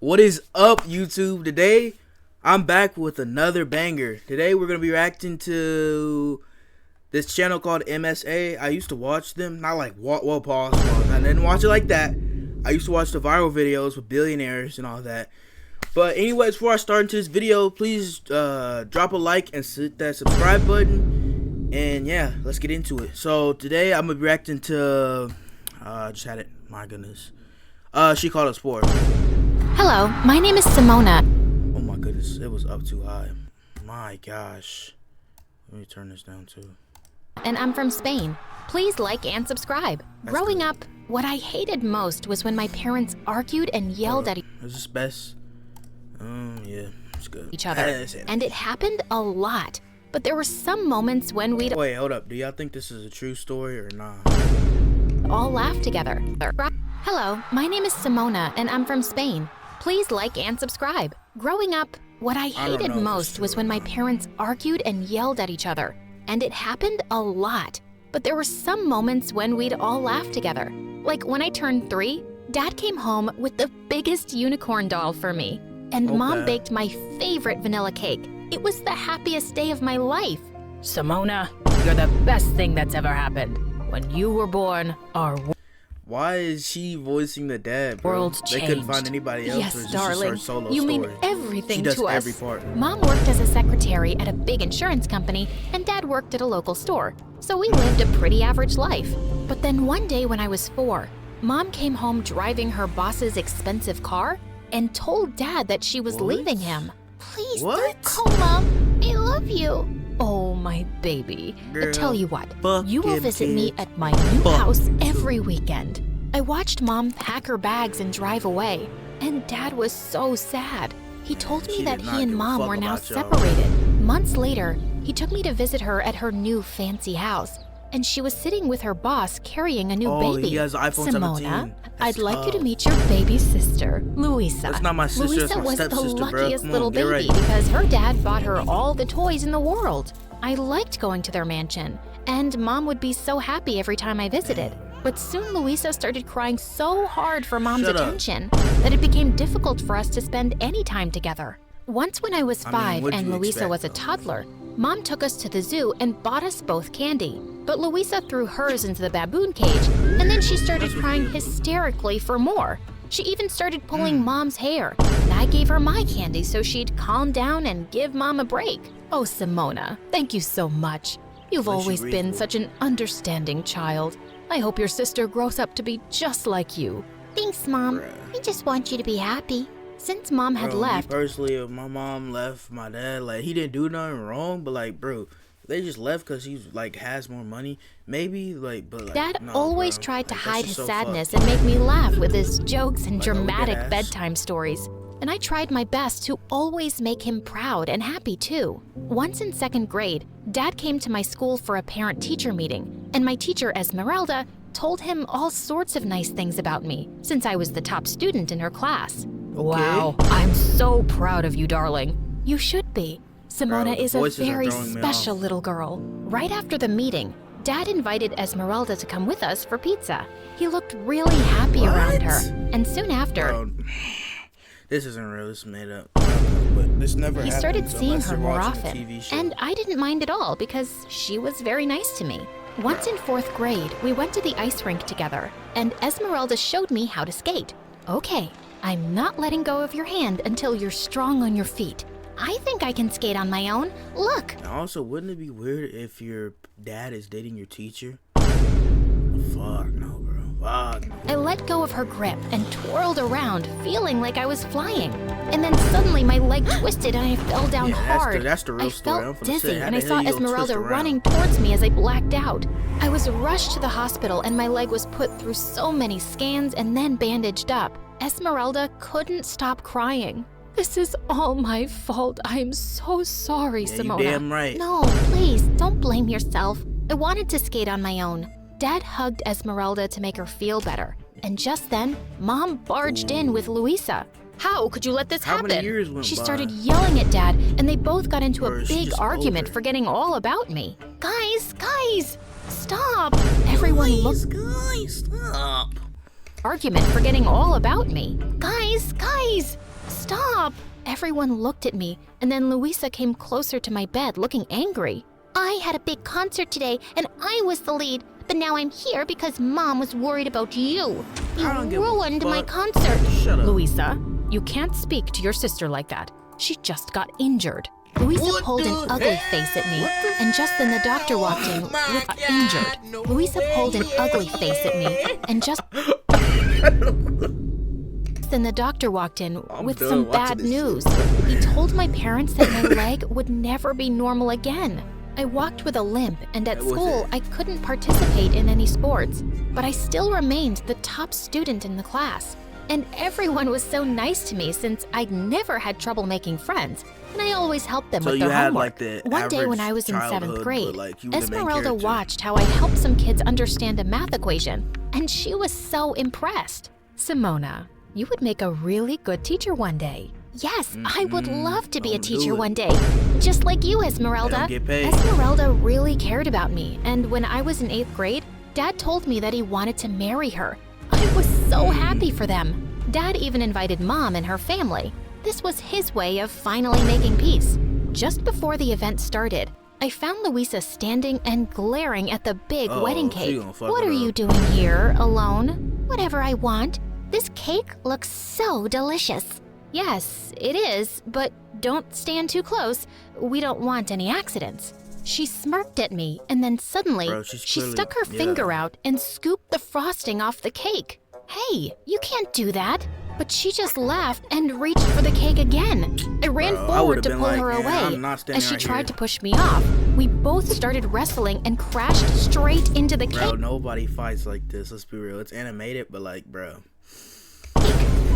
What is up, YouTube? Today, I'm back with another banger. Today, we're going to be reacting to this channel called MSA. I used to watch them. Not like, pause. I didn't watch it like that. I used to watch the viral videos with billionaires and all that. But anyways, before I start into this video, please drop a like and hit that subscribe button. And yeah, let's get into it. So, today, I'm going to be reacting to... just had it. My goodness. She Called Us Poor. Hello, my name is Simona. Oh my goodness, it was up too high. My gosh. Let me turn this down too. And I'm from Spain. Please like and subscribe. Growing up, what I hated most was when my parents argued and yelled at Is this best? Yeah, it's good. each other. And it happened a lot. But there were some moments when we'd Wait, hold up. Do y'all think this is a true story or not? all laugh together. Hello, my name is Simona, and I'm from Spain. Please like and subscribe. Growing up, what I hated most was when my parents argued and yelled at each other. And it happened a lot. But there were some moments when we'd all laugh together. Like when I turned 3, Dad came home with the biggest unicorn doll for me. And Mom baked my favorite vanilla cake. It was the happiest day of my life. Simona, you're the best thing that's ever happened. When you were born, our Why is she voicing the dad, bro? world They changed. couldn't find anybody else. Yes, or is this darling. just her solo You mean story? everything She does to us. every part. Mom worked as a secretary at a big insurance company, and Dad worked at a local store. So we lived a pretty average life. But then one day when I was 4, Mom came home driving her boss's expensive car and told Dad that she was leaving him. Please don't go, Mom. I love you. Oh, my baby. Girl, Tell you what, fuck you will him, visit kid. me at my new Fuck house him, too. every weekend. I watched Mom pack her bags and drive away, and Dad was so sad. He told me She that did not he and give a Mom fuck were now about y'all. separated. Months later, he took me to visit her at her new fancy house, and she was sitting with her boss carrying a new baby. He has an iPhone Simona, 17. I'd That's like you to tough. meet your baby sister, Luisa. That's not my sister, Luisa that's my was the stepsister, bro. luckiest Come on, little get baby right. because her dad bought her all the toys in the world. I liked going to their mansion, and Mom would be so happy every time I visited. But soon Luisa started crying so hard for Mom's Shut up. attention that it became difficult for us to spend any time together. Once when I was 5 what'd and you Luisa expect, was a though? toddler, Mom took us to the zoo and bought us both candy. But Luisa threw hers into the baboon cage, and then she started crying hysterically for more. She even started pulling Mom's hair, and I gave her my candy so she'd calm down and give Mom a break. Oh, Simona, thank you so much. You've What is she always been breathing? such an understanding child. I hope your sister grows up to be just like you. Thanks, Mom. I just want you to be happy. Since Mom had Bro, me left, personally, if my mom left my dad, like, he didn't do nothing wrong, but like, bro, they just left because he like has more money, maybe, like, but like, Dad no, always bro. tried to Like, that's hide just his so sadness fucked. and make me laugh with his jokes and Like, oh, dramatic deadass. bedtime stories. And I tried my best to always make him proud and happy too. Once in 2nd grade, Dad came to my school for a parent-teacher meeting, and my teacher, Esmeralda, told him all sorts of nice things about me, since I was the top student in her class. Wow, I'm so proud of you, darling. You should be. Simona Bro, the is a voices are very throwing me special off. little girl. Right after the meeting, Dad invited Esmeralda to come with us for pizza. He looked really happy around her, and soon after, Bro, this isn't real. This is made up. But this never he happens started seeing unless her you're more watching a often, TV show. and I didn't mind at all because she was very nice to me. Once in 4th grade, we went to the ice rink together, and Esmeralda showed me how to skate. Okay, I'm not letting go of your hand until you're strong on your feet. I think I can skate on my own. Look! And also, wouldn't it be weird if your dad is dating your teacher? Fuck no, bro. Fuck no. I let go of her grip and twirled around, feeling like I was flying. And then suddenly my leg twisted and I fell down hard. That's the real I story. I'm felt finna dizzy say, how and the I hell saw you gonna twist Esmeralda around? running towards me as I blacked out. I was rushed to the hospital and my leg was put through so many scans and then bandaged up. Esmeralda couldn't stop crying. This is all my fault. I am so sorry, Yeah, Simona. you damn right. No, please, don't blame yourself. I wanted to skate on my own. Dad hugged Esmeralda to make her feel better. And just then, Mom barged in with Luisa. How could you let this How happen? many years went She by? started yelling at Dad, and they both got into Or a is she big just argument, older? forgetting all about me. Guys, stop! Everyone looked. Guys, stop. Argument, forgetting all about me. Guys! stop! Everyone looked at me, and then Louisa came closer to my bed looking angry. I had a big concert today, and I was the lead, but now I'm here because Mom was worried about you. You ruined my concert. Shut up. Louisa, you can't speak to your sister like that. She just got injured. Louisa pulled an ugly face at me, and just then the doctor walked in with injured. Louisa pulled an ugly face at me, and just then the doctor walked in with some bad news. He told my parents that my leg would never be normal again. I walked with a limp, and at school I couldn't participate in any sports, but I still remained the top student in the class. And everyone was so nice to me since I'd never had trouble making friends, and I always helped them with their homework. One day when I was in 7th grade, Esmeralda watched how I helped some kids understand a math equation, and she was so impressed. Simona, you would make a really good teacher one day. Yes, I would love to be a teacher one day, just like you, Esmeralda. Get paid. Esmeralda really cared about me, and when I was in 8th grade, Dad told me that he wanted to marry her. I was so happy for them. Dad even invited Mom and her family. This was his way of finally making peace. Just before the event started, I found Louisa standing and glaring at the big wedding cake. What are you doing here, alone? Whatever I want. This cake looks so delicious. Yes, it is, but don't stand too close. We don't want any accidents. She smirked at me, and then suddenly, she stuck her finger out and scooped the frosting off the cake. Hey, you can't do that. But she just laughed and reached for the cake again. I ran forward to pull her away. As she tried to push me off, we both started wrestling and crashed straight into the cake. Bro, nobody fights like this. Let's be real. It's animated, but like, bro.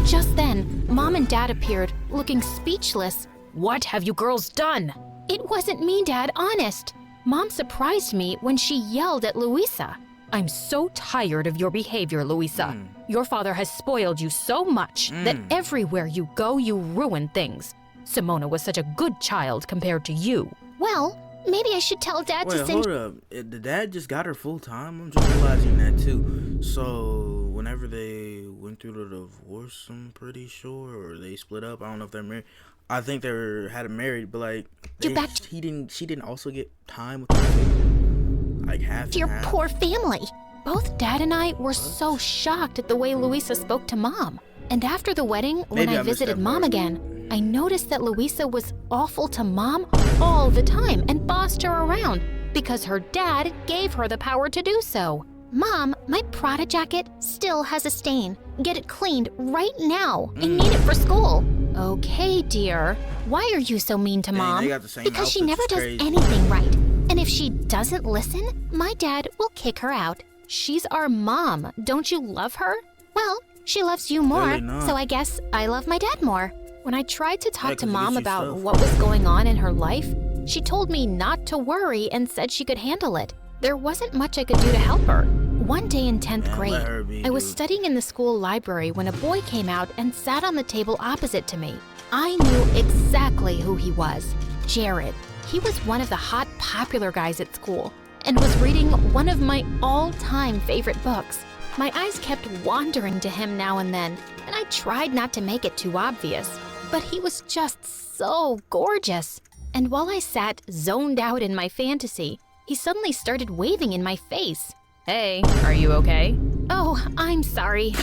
Just then, Mom and Dad appeared, looking speechless. What have you girls done? It wasn't me, Dad, honest. Mom surprised me when she yelled at Louisa. I'm so tired of your behavior, Louisa. Your father has spoiled you so much that everywhere you go, you ruin things. Simona was such a good child compared to you. Well, maybe I should tell Dad to send... Wait, hold up. The dad just got her full time? I'm just realizing that too. So, whenever they went through the divorce, I'm pretty sure, or they split up, I don't know if they're married. I think they had married, but like, she didn't also get time with her too? Like half Your half? Poor family. Both Dad and I were so shocked at the way Louisa spoke to Mom. And after the wedding, when I visited Mom again, I noticed that Louisa was awful to Mom all the time and bossed her around because her dad gave her the power to do so. Mom, my Prada jacket still has a stain. Get it cleaned right now. I need it for school. Okay, dear. Why are you so mean to Mom? They got the same Because she outfits, never does crazy. anything right. And if she doesn't listen, my dad will kick her out. She's our mom. Don't you love her? Well, she loves you more, Really not. so I guess I love my dad more. When I tried to talk 'cause to you Mom get you about stuff. what was going on in her life, she told me not to worry and said she could handle it. There wasn't much I could do to help her. One day in 10th Man, let her grade, be, I was dude. studying in the school library when a boy came out and sat on the table opposite to me. I knew exactly who he was. Jared. He was one of the hot, popular guys at school and was reading one of my all-time favorite books. My eyes kept wandering to him now and then, and I tried not to make it too obvious. But he was just so gorgeous. And while I sat zoned out in my fantasy, he suddenly started waving in my face. Hey, are you okay? Oh, I'm sorry.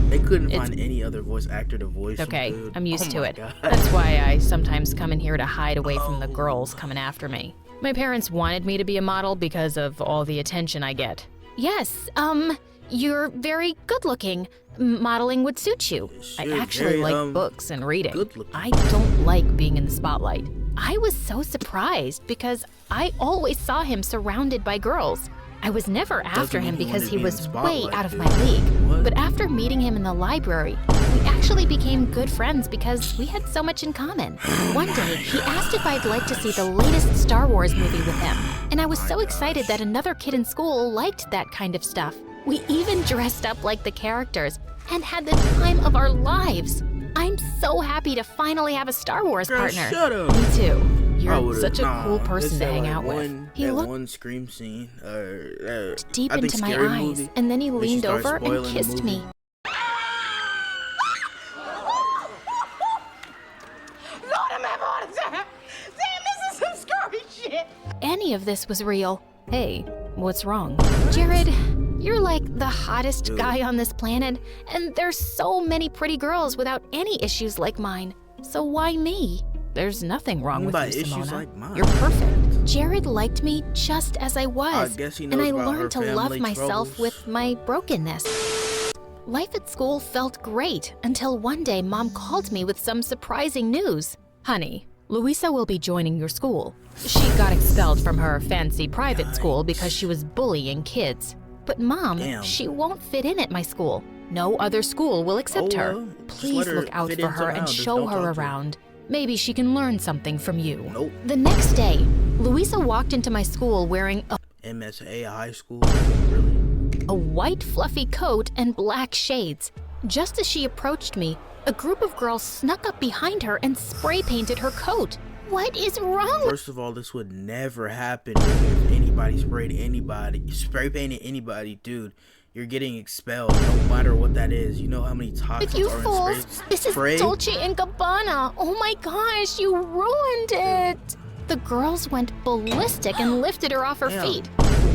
They couldn't find any other voice actor to voice him, Okay, dude. I'm used Oh to my it. God. That's why I sometimes come in here to hide away from the girls coming after me. My parents wanted me to be a model because of all the attention I get. Yes, you're very good looking. Modeling would suit you. I You're actually very, like books and reading. good looking. I don't like being in the spotlight. I was so surprised because I always saw him surrounded by girls. I was never after him mean he because wanted to he be in was the way spotlight, out of dude. my league. What? But after meeting him in the library, we actually became good friends because we had so much in common. One day, he asked if I'd like to see the latest Star Wars movie with him, and I was so excited that another kid in school liked that kind of stuff. We even dressed up like the characters and had the time of our lives. I'm so happy to finally have a Star Wars Girl, partner. shut up. Me too. I You're would've- such a nah, cool person it's to that, hang like, out with. He That looked one scream scene. Deep I think into my Scary eyes, Movie, and then he when she leaned starts over and spoiling the kissed movie. me. any of this was real. Hey, what's wrong? Jared, you're like the hottest guy on this planet, and there's so many pretty girls without any issues like mine. So why me? There's nothing wrong with you, Simona. Like you're perfect. Jared liked me just as I was, I guess he knows and I about learned to her love family myself troubles. with my brokenness. Life at school felt great until one day Mom called me with some surprising news. Honey, Louisa will be joining your school. She got expelled from her fancy private school because she was bullying kids. But Mom, she won't fit in at my school. No other school will accept her. Please look out for her and show her around. Maybe she can learn something from you. Nope. The next day, Louisa walked into my school wearing a MSA high school? Really? a white fluffy coat and black shades. Just as she approached me, a group of girls snuck up behind her and spray painted her coat. What is wrong? First of all, this would never happen if anybody spray painted anybody, dude. You're getting expelled, no matter what that is. You know how many toxins But you are fools, in spray? this is Dolce & Gabbana. Oh my gosh, you ruined it. The girls went ballistic and lifted her off her feet.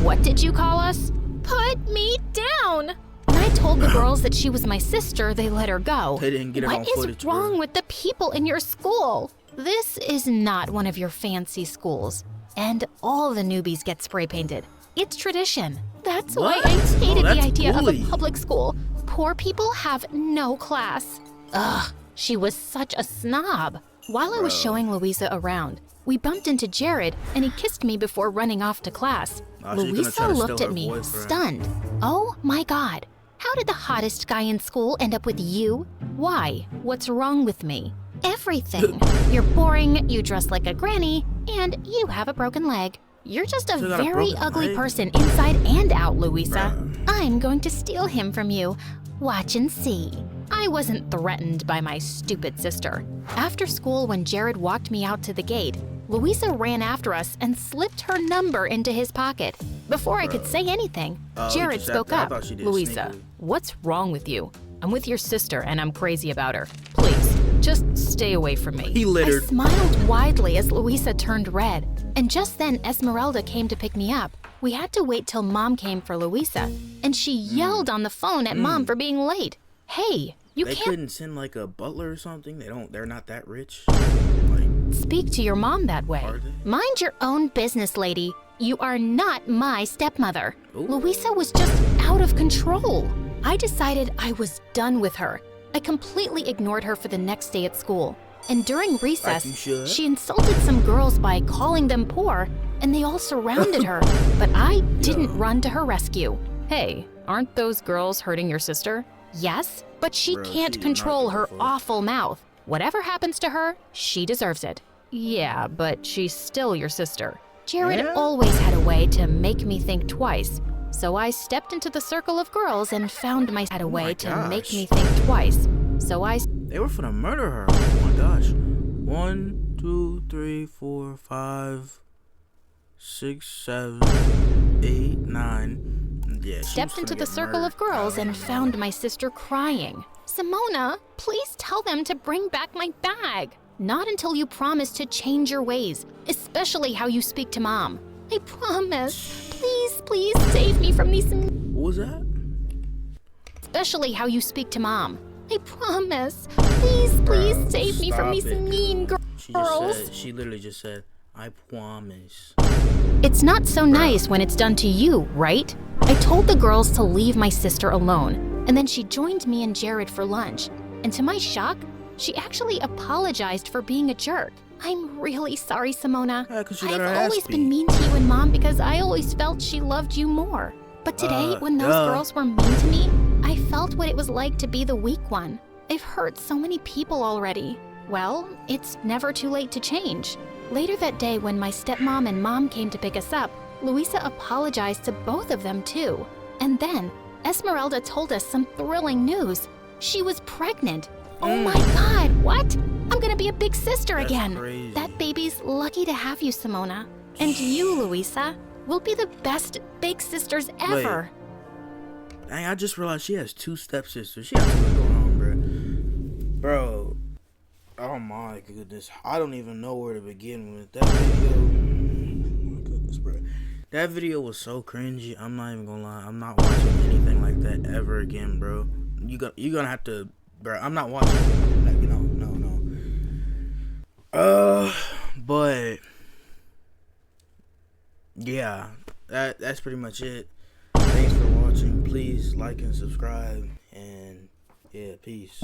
What did you call us? Put me down. When I told the girls that she was my sister, they let her go. They didn't get it on What footage, is wrong bro. with the people in your school? This is not one of your fancy schools. And all the newbies get spray painted. It's tradition. That's why I hated the idea of a public school. Poor people have no class. Ugh, she was such a snob. While I was showing Louisa around, we bumped into Jared and he kissed me before running off to class. Louisa looked at me, stunned. Oh my God, how did the hottest guy in school end up with you? Why? What's wrong with me? Everything. You're boring, you dress like a granny, and you have a broken leg. You're just a very ugly person inside and out, Louisa. I'm going to steal him from you. Watch and see. I wasn't threatened by my stupid sister. After school, when Jared walked me out to the gate, Louisa ran after us and slipped her number into his pocket. Before I could say anything, Jared spoke up. Louisa, what's wrong with you? I'm with your sister and I'm crazy about her. Please, just stay away from me. He littered. I smiled widely as Louisa turned red. And just then, Esmeralda came to pick me up. We had to wait till Mom came for Louisa, and she yelled on the phone at Mom for being late. Hey, you They can't couldn't send like a butler or something? They're not that rich. speak to your mom that way. Are they? Mind your own business, lady. You are not my stepmother. Ooh. Louisa was just out of control. I decided I was done with her. I completely ignored her for the next day at school. And during recess, Like you should. she insulted some girls by calling them poor, and they all surrounded her. But I didn't run to her rescue. Hey, aren't those girls hurting your sister? Yes, but she can't control her awful mouth. Whatever happens to her, she deserves it. Yeah, but she's still your sister. Jared always had a way to make me think twice. So I stepped into the circle of girls and found my had a way to make me think twice. So They were finna murder her. Oh my gosh. 1, 2, 3, 4, 5, 6, 7, 8, 9. Yeah, she stepped into the circle of girls and found my sister crying. Simona, please tell them to bring back my bag. Not until you promise to change your ways, especially how you speak to Mom. I promise. Please, please save me from these. What was that? Especially how you speak to Mom. I promise. Please, please save me from these mean girls. She literally just said, I promise. It's not so nice when it's done to you, right? I told the girls to leave my sister alone, and then she joined me and Jared for lunch. And to my shock, she actually apologized for being a jerk. I'm really sorry, Simona. I've always been mean to you and Mom because I always felt she loved you more. But today, when those girls were mean to me, I felt what it was like to be the weak one. I've hurt so many people already. Well, it's never too late to change. Later that day, when my stepmom and Mom came to pick us up, Louisa apologized to both of them too. And then, Esmeralda told us some thrilling news. She was pregnant. Oh my God, what? I'm gonna be a big sister again. Crazy. That baby's lucky to have you, Simona. And you, Louisa, will be the best big sisters ever. Dang, I just realized she has 2 stepsisters. She has what's going on, bro. Bro. Oh my goodness. I don't even know where to begin with that video. Oh my goodness, bro. That video was so cringy. I'm not even gonna lie. I'm not watching anything like that ever again, bro. You gonna have to, bro. I'm not watching. Like, no. But yeah, that's pretty much it. Thanks for watching. Please like and subscribe, and yeah, peace.